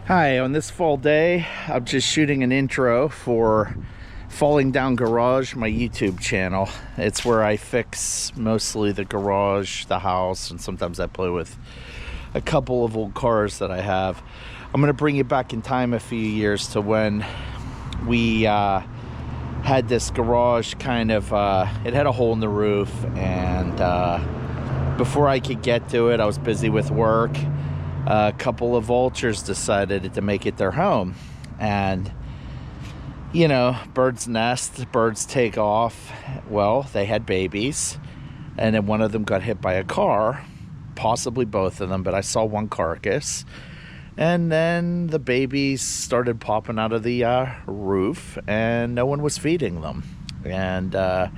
Hi, on this fall day, I'm just shooting an intro for Falling Down Garage, my YouTube channel. It's where I fix mostly the garage, the house, and sometimes I play with a couple of old cars that I have. I'm going to bring you back in time a few years to when we had this garage it had a hole in the roof, and before I could get to it, I was busy with work. A couple of vultures decided to make it their home, and you know, birds nest, birds take off. Well, they had babies, and then one of them got hit by a car, possibly both of them, but I saw one carcass. And then the babies started popping out of the roof, and no one was feeding them. And I'm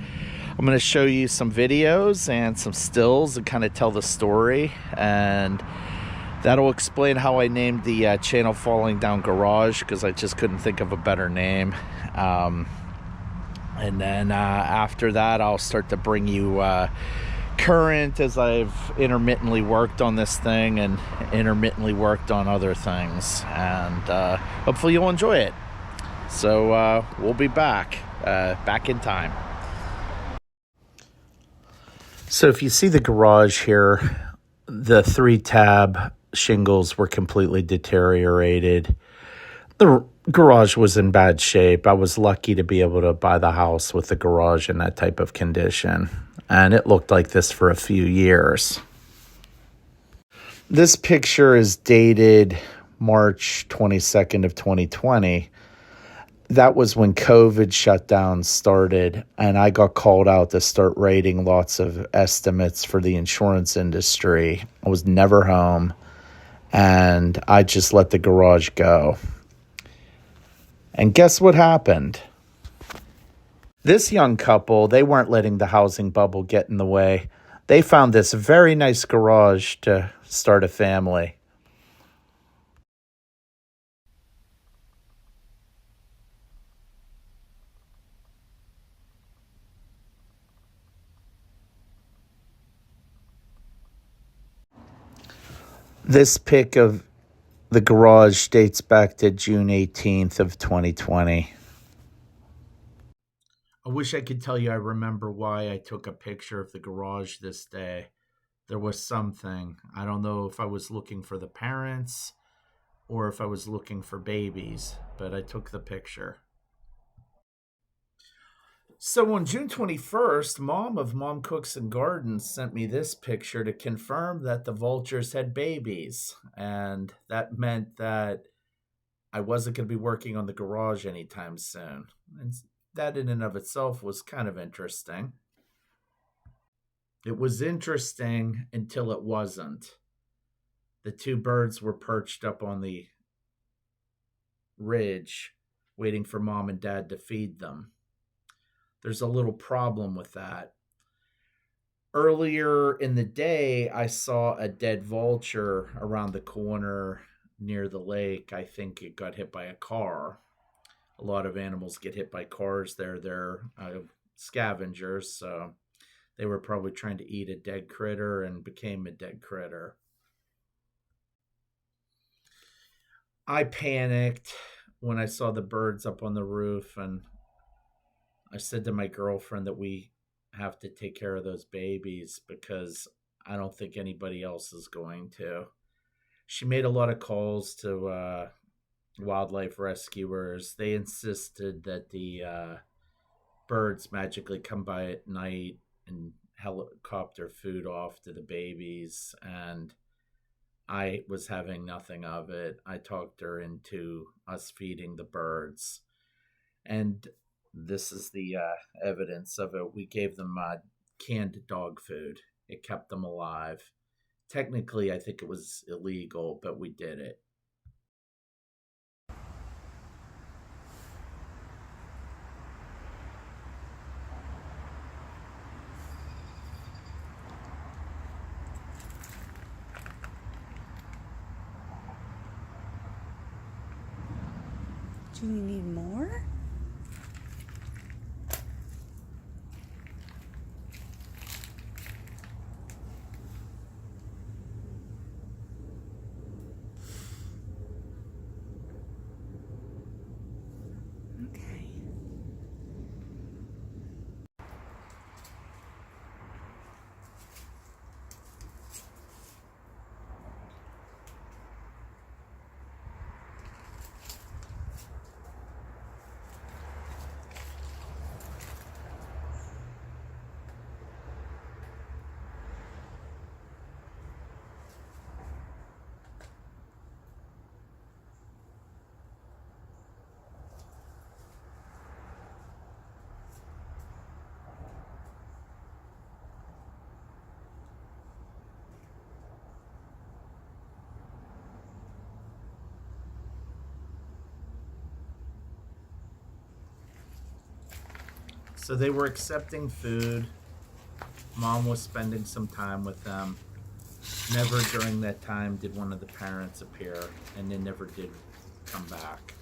going to show you some videos and some stills and kind of tell the story, and that'll explain how I named the channel Falling Down Garage, because I just couldn't think of a better name. And then after that, I'll start to bring you current, as I've intermittently worked on this thing and intermittently worked on other things. And hopefully you'll enjoy it. So we'll be back in time. So if you see the garage here, the 3-tab shingles were completely deteriorated. The garage was in bad shape. I was lucky to be able to buy the house with the garage in that type of condition, and it looked like this for a few years. This picture is dated March 22nd of 2020. That was when COVID shutdowns started, and I got called out to start writing lots of estimates for the insurance industry. I was never home, and I just let the garage go. And guess what happened? This young couple, they weren't letting the housing bubble get in the way. They found this very nice garage to start a family. This pic of the garage dates back to June 18th of 2020. I wish I could tell you I remember why I took a picture of the garage this day. There was something. I don't know if I was looking for the parents or if I was looking for babies, but I took the picture. So on June 21st, Mom of Mom Cooks and Gardens sent me this picture to confirm that the vultures had babies. And that meant that I wasn't going to be working on the garage anytime soon. And that in and of itself was kind of interesting. It was interesting until it wasn't. The two birds were perched up on the ridge, waiting for Mom and Dad to feed them. There's a little problem with that. Earlier in the day, I saw a dead vulture around the corner near the lake. I think it got hit by a car. A lot of animals get hit by cars there. They're scavengers, so they were probably trying to eat a dead critter and became a dead critter. I panicked when I saw the birds up on the roof, and I said to my girlfriend that we have to take care of those babies because I don't think anybody else is going to. She made a lot of calls to wildlife rescuers. They insisted that the birds magically come by at night and helicopter food off to the babies, and I was having nothing of it. I talked her into us feeding the birds, and this is the evidence of it. We gave them canned dog food. It kept them alive. Technically, I think it was illegal, but we did it. Do you need more? So they were accepting food. Mom was spending some time with them. Never during that time did one of the parents appear, and they never did come back.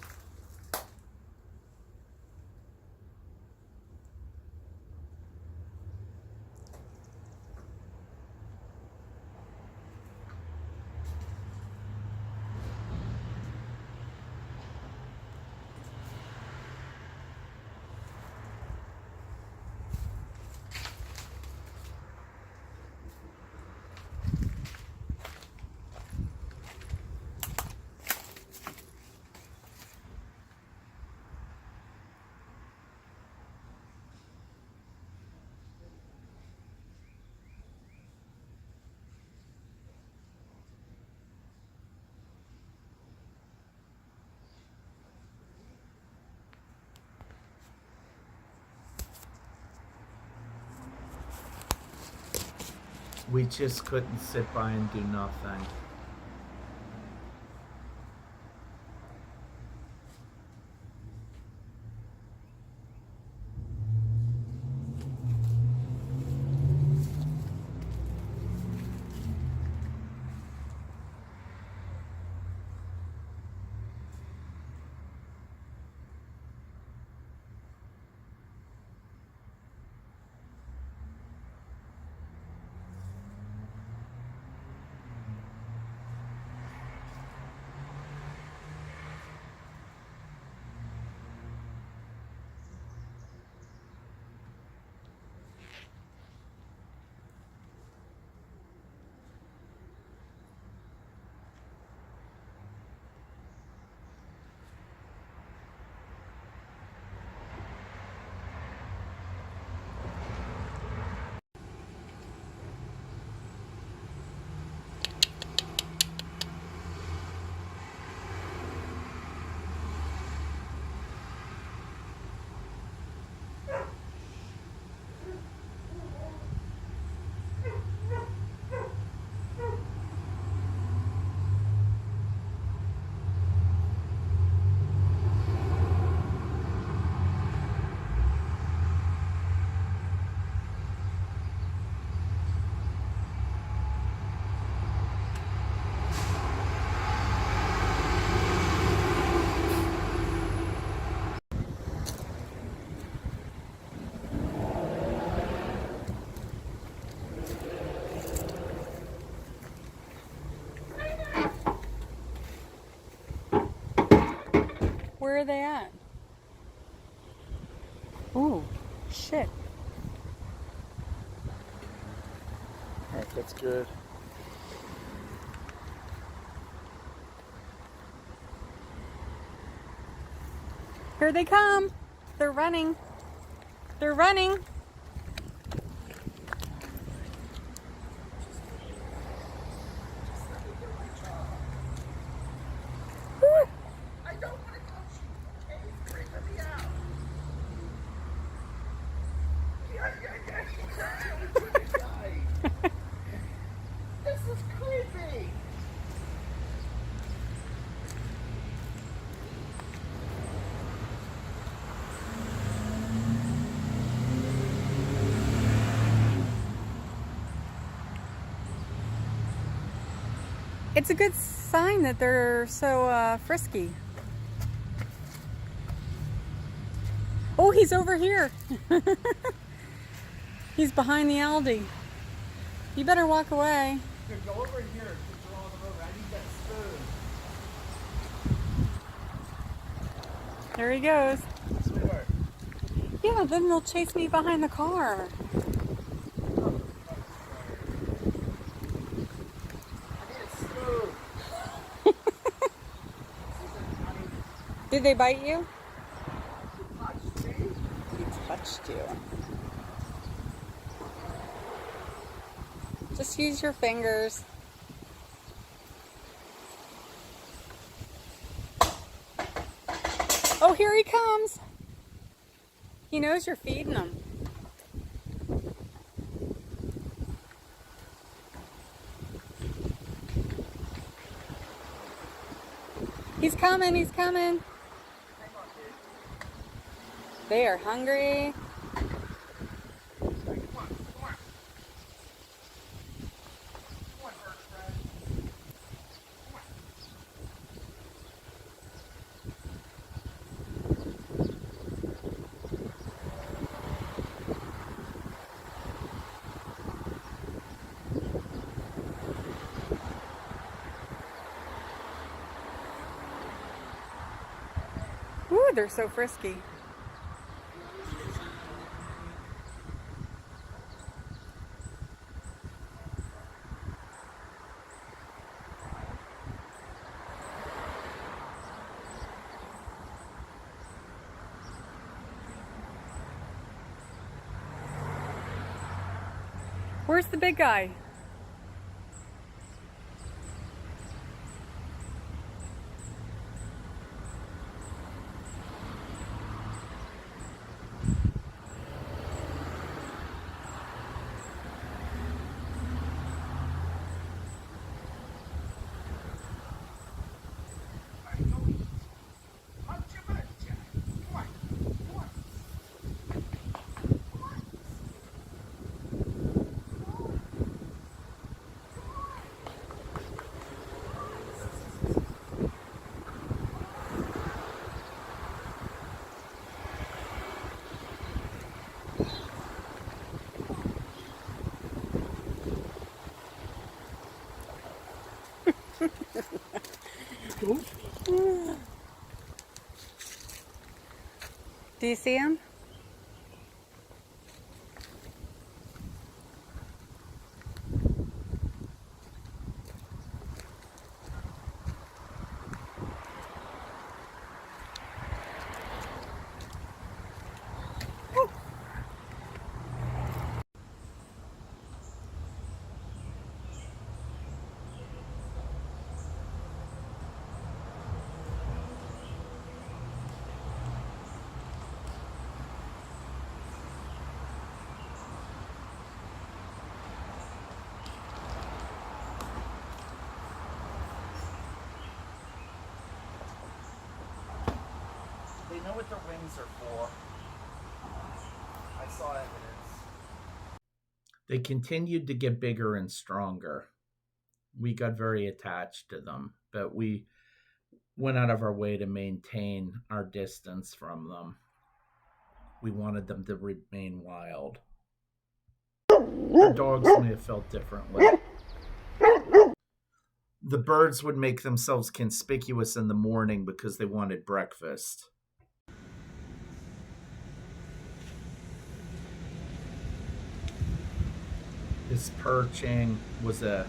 We just couldn't sit by and do nothing. Where are they at? Oh, shit. Alright, that's good. Here they come. They're running. They're running. I don't want to touch you, okay? You're freaking me out. This is creepy. It's a good sign that they're so frisky. Oh, he's over here. He's behind the Aldi. You better walk away. Here, go over here since you're on the road. I need that spoon. There he goes. Sweetheart. Yeah, then they'll chase me behind the car. Did they bite you? He touched you. Just use your fingers. Oh, here he comes. He knows you're feeding him. He's coming, he's coming. They are hungry. Ooh, they're so frisky. Where's the big guy? Do you see him? They know what their wings are for. I saw evidence. They continued to get bigger and stronger. We got very attached to them, but we went out of our way to maintain our distance from them. We wanted them to remain wild. Our dogs may have felt differently. The birds would make themselves conspicuous in the morning because they wanted breakfast. This perching was a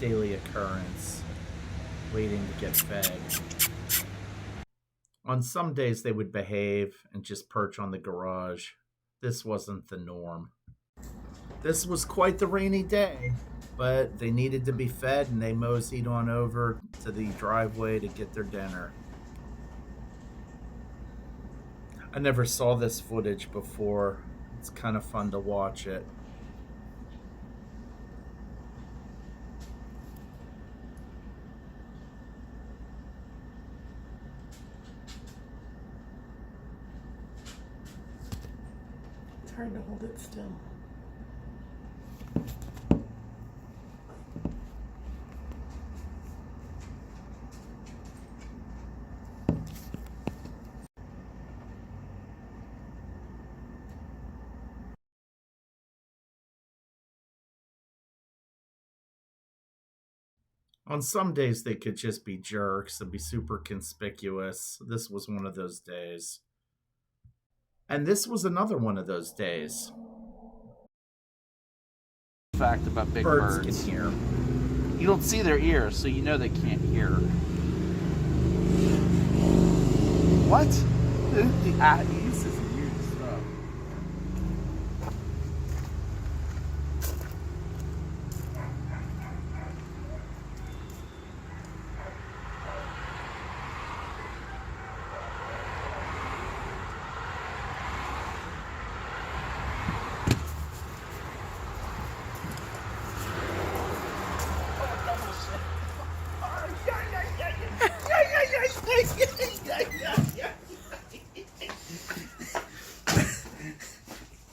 daily occurrence, waiting to get fed. On some days they would behave and just perch on the garage. This wasn't the norm. This was quite the rainy day, but they needed to be fed and they moseyed on over to the driveway to get their dinner. I never saw this footage before. It's kind of fun to watch it. It's hard to hold it still. On some days they could just be jerks and be super conspicuous. This was one of those days. And this was another one of those days. Fact about big birds can hear. You don't see their ears, so you know they can't hear. What? He uses weird stuff.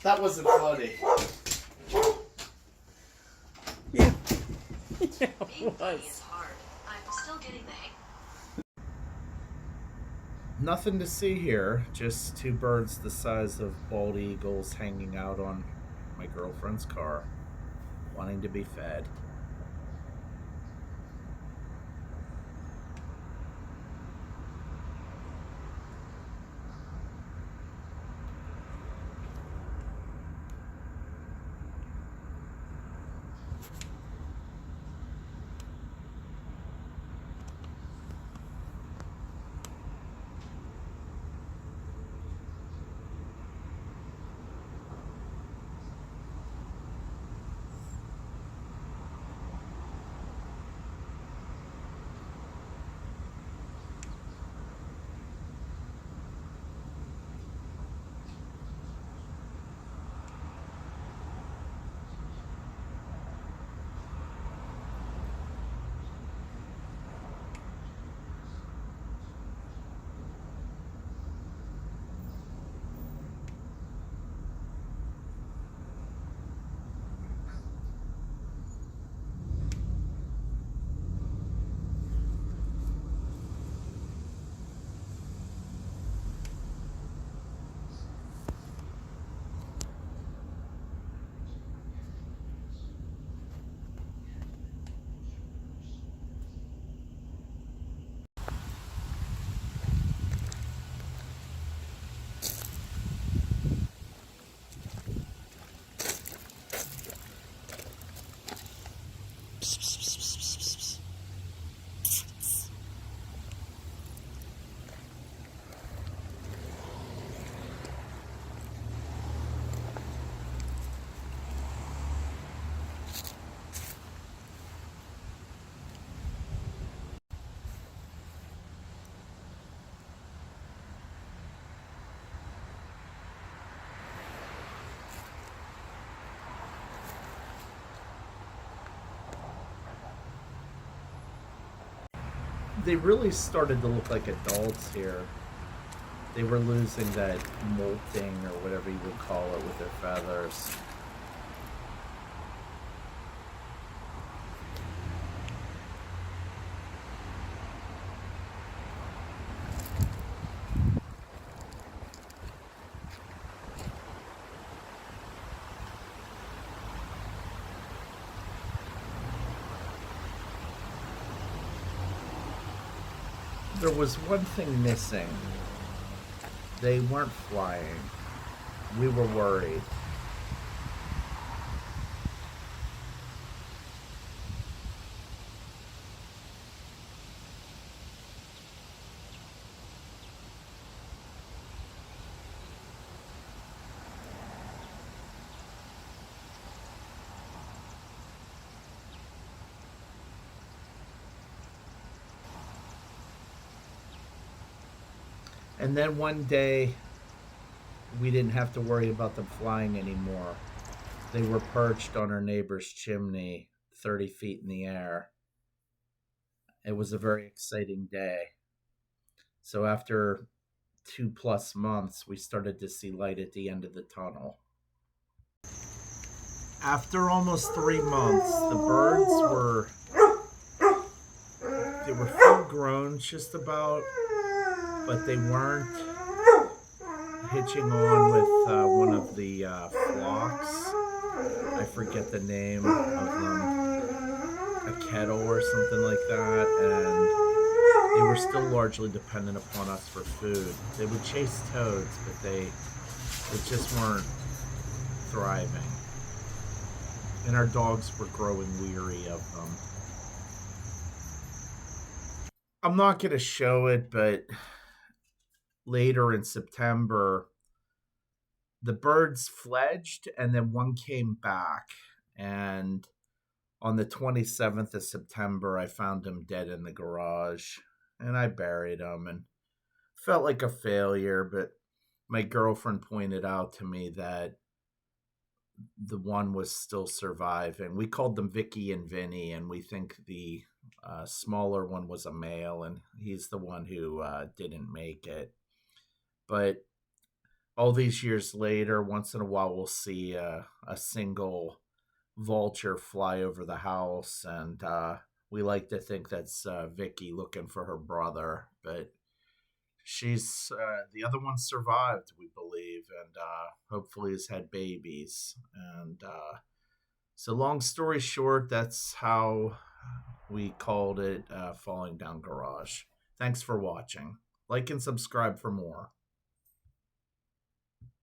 That wasn't funny. Yeah. Yeah, it was. It's hard. I'm still getting the hang. Nothing to see here, just two birds the size of bald eagles hanging out on my girlfriend's car, wanting to be fed. They really started to look like adults here. They were losing that molting or whatever you would call it with their feathers. There was one thing missing. They weren't flying. We were worried. And then one day, we didn't have to worry about them flying anymore. They were perched on our neighbor's chimney, 30 feet in the air. It was a very exciting day. So after 2+ months, we started to see light at the end of the tunnel. After almost 3 months, the birds were full grown just about, but they weren't hitching on with one of the flocks. I forget the name of them, a kettle or something like that, and they were still largely dependent upon us for food. They would chase toads, but they just weren't thriving. And our dogs were growing weary of them. I'm not going to show it, but later in September, the birds fledged and then one came back. And on the 27th of September, I found him dead in the garage and I buried him and felt like a failure. But my girlfriend pointed out to me that the one was still surviving. We called them Vicky and Vinny, and we think the smaller one was a male, and he's the one who didn't make it. But all these years later, once in a while, we'll see a single vulture fly over the house, and we like to think that's Vicky looking for her brother, but she's the other one survived, we believe, and hopefully has had babies. And so, long story short, that's how we called it Falling Down Garage. Thanks for watching. Like and subscribe for more.